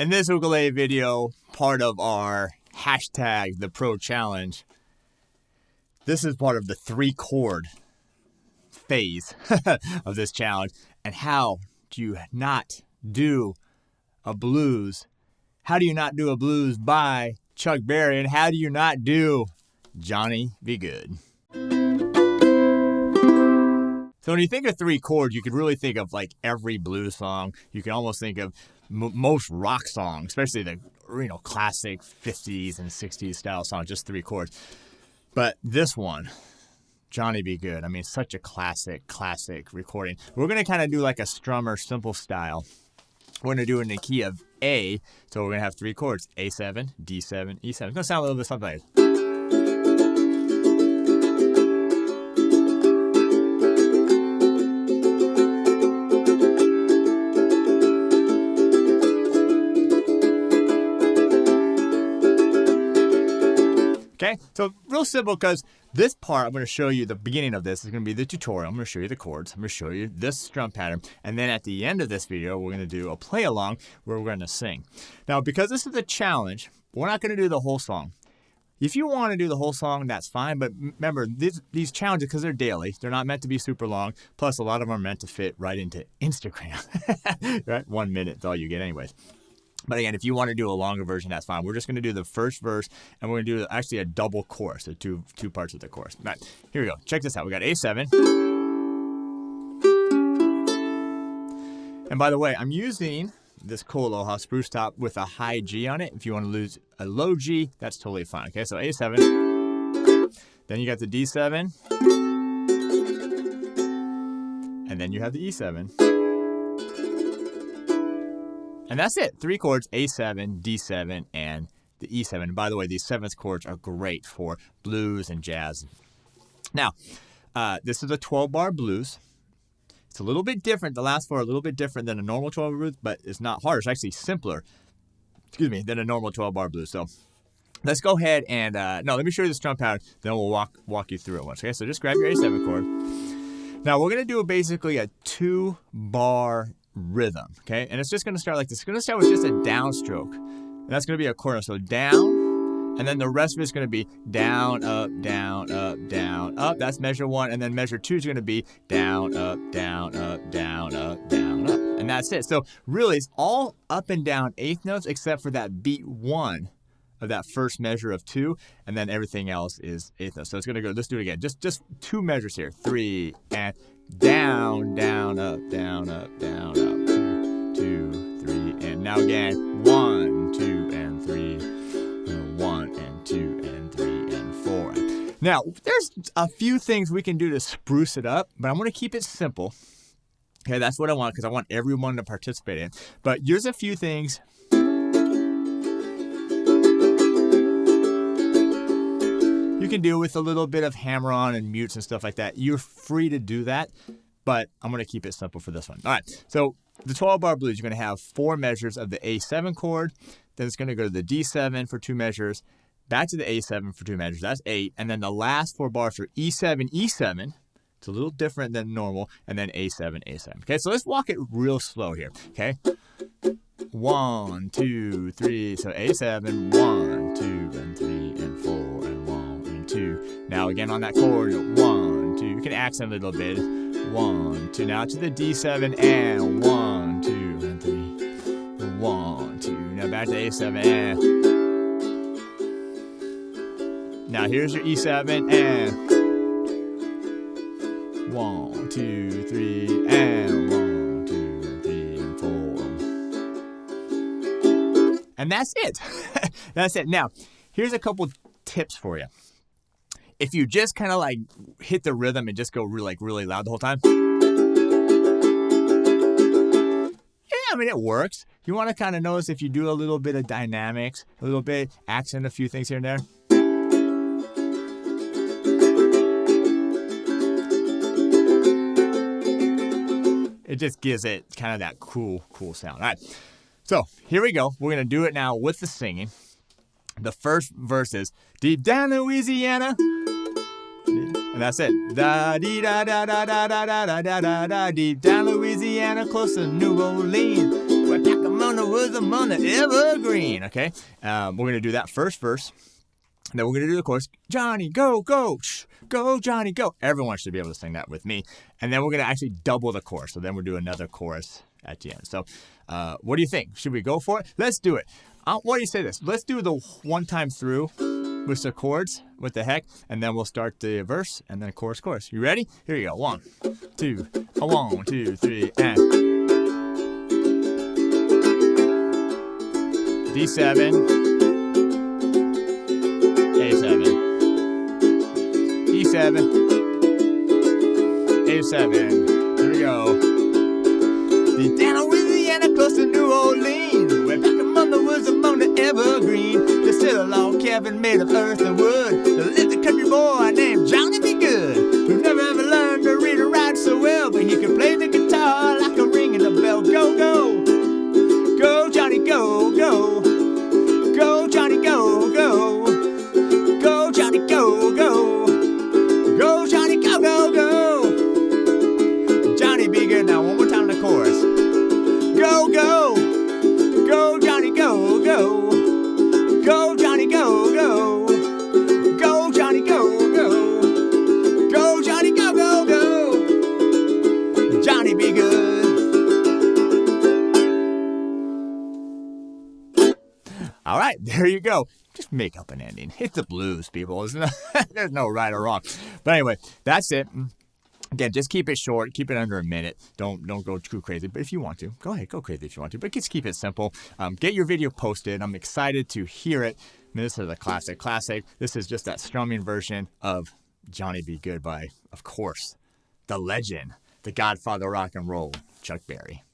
In this ukulele video, part of our hashtag #theprochallenge, this is part of the 3-chord phase of this challenge. And how do you not do a blues? How do you not do a blues by Chuck Berry? And how do you not do Johnny Be Good? So when you think of 3 chords, you could really think of like every blues song. You can almost think of most rock songs, especially the classic 50s and 60s style songs, just 3 chords. But this one, Johnny Be Good, I mean, such a classic recording. We're going to kind of do like a strummer simple style. We're going to do it in the key of A, so we're going to have 3 chords, A7, D7, E7. It's going to sound a little bit something like this. Okay, so real simple, because this part, I'm going to show you the beginning of this is going to be the tutorial. I'm going to show you the chords. I'm going to show you this strum pattern. And then at the end of this video, we're going to do a play along where we're going to sing. Now, because this is a challenge, we're not going to do the whole song. If you want to do the whole song, that's fine. But remember, these challenges, because they're daily, they're not meant to be super long. Plus, a lot of them are meant to fit right into Instagram. Right? 1 minute is all you get anyways. But again, if you want to do a longer version, that's fine. We're just going to do the first verse, and we're going to do actually a double chorus, so two parts of the chorus. All right, here we go. Check this out. We got A7. And by the way, I'm using this cool Aloha spruce top with a high G on it. If you want to lose a low G, that's totally fine. Okay, so A7. Then you got the D7. And then you have the E7. And that's it. 3 chords, A7, D7, and the E7. And by the way, these 7th chords are great for blues and jazz. Now, this is a 12-bar blues. It's a little bit different. The last 4 are a little bit different than a normal 12-bar blues, but it's not hard. It's actually simpler, than a normal 12-bar blues. So let's go ahead and, let me show you the strum pattern, then we'll walk you through it once. Okay, so just grab your A7 chord. Now, we're going to do basically a 2-bar rhythm, okay? And it's just going to start like this. It's going to start with just a downstroke. And that's going to be a chord. So down, and then the rest of it's going to be down, up, down, up, down, up. That's measure 1. And then measure 2 is going to be down, up, down, up, down, up, down, up. And that's it. So really, it's all up and down 8th notes except for that beat 1 of that first measure of 2, and then everything else is 8th notes. So it's going to go, let's do it again. Just 2 measures here. 3, and down, down, up, down, up, down, up. 2, 3, and now again. 1, 2, and 3. 1, and 2, and 3, and 4. Now, there's a few things we can do to spruce it up, but I'm going to keep it simple. Okay, that's what I want, because I want everyone to participate in it. But here's a few things. You can do with a little bit of hammer-on and mutes and stuff like that. You're free to do that, but I'm going to keep it simple for this one. All right, so the 12-bar blues, you're going to have 4 measures of the A7 chord. Then it's going to go to the D7 for 2 measures, back to the A7 for 2 measures. That's 8. And then the last 4 bars are E7, E7. It's a little different than normal. And then A7, A7. Okay, so let's walk it real slow here. Okay, 1, 2, 3. So A7, 1, 2, and 3, and 4, and 1, and 2. Now again on that chord, 1, 2. You can accent a little bit. 1, 2. Now to the D7, and 1, 2, and 3. 1, 2. Now back to A7, and now here's your E7, and 1, 2, 3, and 1, 2, and 3, and 4. And that's it. That's it. Now, here's a couple tips for you. If you just kind of like hit the rhythm and just go really loud the whole time, I mean, it works. You want to kind of notice if you do a little bit of dynamics, a little bit, accent a few things here and there. It just gives it kind of that cool sound. All right, so here we go. We're going to do it now with the singing. The first verse is, deep down Louisiana. And that's it. Da dee da da da da da da da da da. Deep down Louisiana, close to New Orleans, where Tacoma was among the evergreen. Okay, we're going to do that first verse. Then we're going to do the chorus. Johnny, go, go, shh, go, Johnny, go. Everyone should be able to sing that with me. And then we're going to actually double the chorus. So then we'll do another chorus at the end. So what do you think? Should we go for it? Let's do it. What do you say this? Let's do the one time through with the chords. What the heck? And then we'll start the verse and then chorus. You ready? Here you go. 1, 2, 1, 2, 3, and D7, A7, E7, A7. Here we go. Down in Louisiana, close to New Orleans, where back among the woods among the evergreen, there's still a log cabin made of earth and wood. There lived a country boy named Johnny B. Good, who never ever learned to read or write so well, but he could play the guitar like a ringing a bell. Go, go, go, Johnny, go, go, go, Johnny, go, go, go, Johnny, go, go, go, Johnny, go, go, go. Johnny B. Good. Now one more time in the chorus. Go, go, go, Johnny, go, go, go, Johnny, go, go, go, Johnny, go, go, go, Johnny, go, go, go. Johnny B. Good. All right, there you go. Just make up an ending. Hit the blues, people. There's no right or wrong. But anyway, that's it. Again, just keep it short. Keep it under a minute. Don't go too crazy. But if you want to, go ahead. Go crazy if you want to. But just keep it simple. Get your video posted. I'm excited to hear it. I mean, this is a classic. This is just that strumming version of Johnny B. Good by, of course, the legend, the godfather of rock and roll, Chuck Berry.